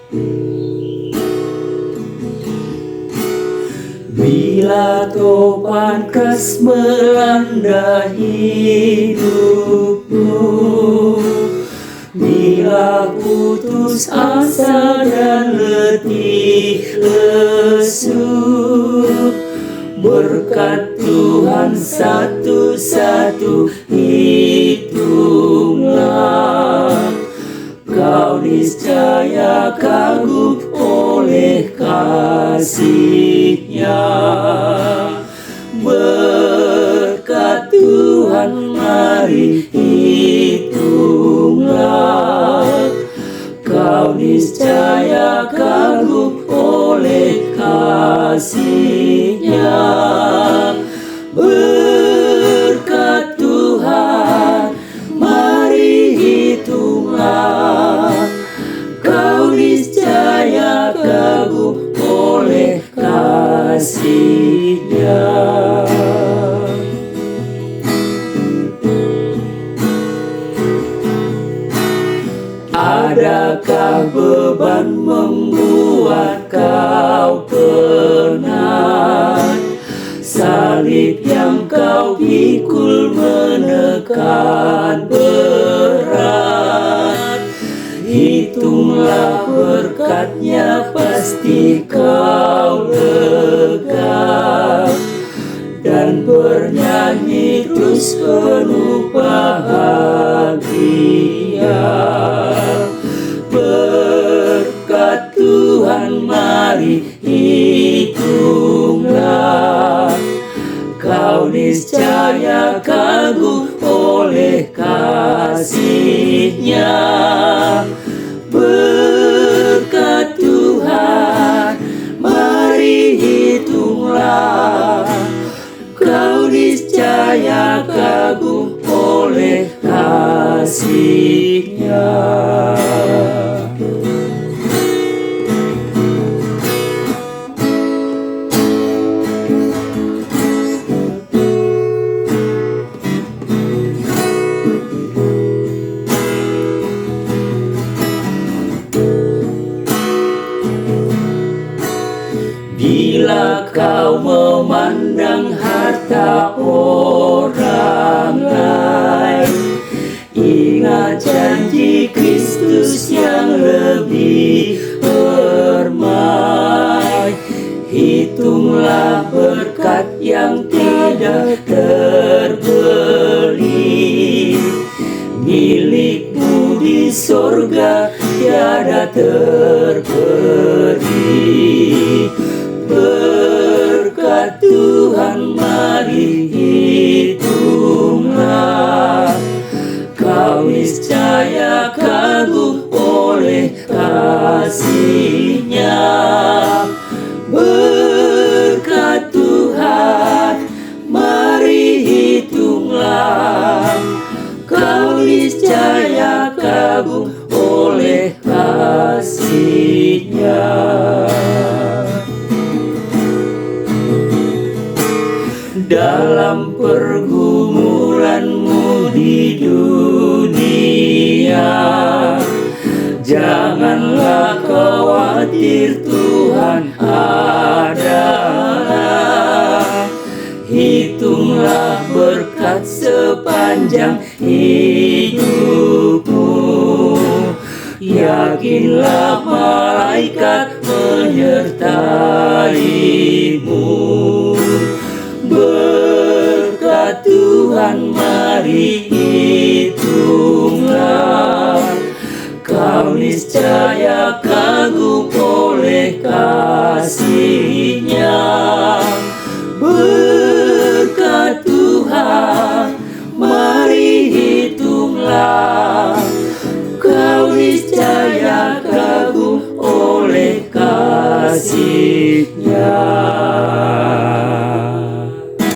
Bila topan keras melanda hidupmu, bila putus asa dan letih lesu, berkat Tuhan satu-satu hitunglah, kau niscaya kagum oleh kasih-Nya. Berkat Tuhan mari hitunglah, kau niscaya kagum oleh kasih-Nya. Berkat Tuhan mari hitunglah, kau niscaya kagum oleh kasih-Nya. Adakah beban membuat kau penat? Salib yang kau pikul menekan berat. Hitunglah berkat-Nya, pasti kau lega, dan bernyanyi terus penuh bahagia. Berkat Tuhan mari hitunglah, kau niscaya kagum oleh kasih-Nya. Berkat Tuhan mari hitunglah, kau niscaya kagum oleh kasih-Nya. Bila kau memandang harta orang lain, ingat janji Kristus yang lebih permai. Hitunglah berkat yang tidak terbeli, milikmu di sorga tiada terperi. Berkat Tuhan mari hitunglah, kau niscaya kagum oleh kasih-Nya. Berkat Tuhan mari hitunglah, kau niscaya kagum oleh kasih-Nya. Dalam pergumulanmu di dunia, janganlah khawatir, Tuhan adalah. Hitunglah berkat sepanjang hidupmu, yakinlah malaikat menyertaimu. Berkat Tuhan mari hitunglah, kau niscaya kagum oleh kasih-Nya.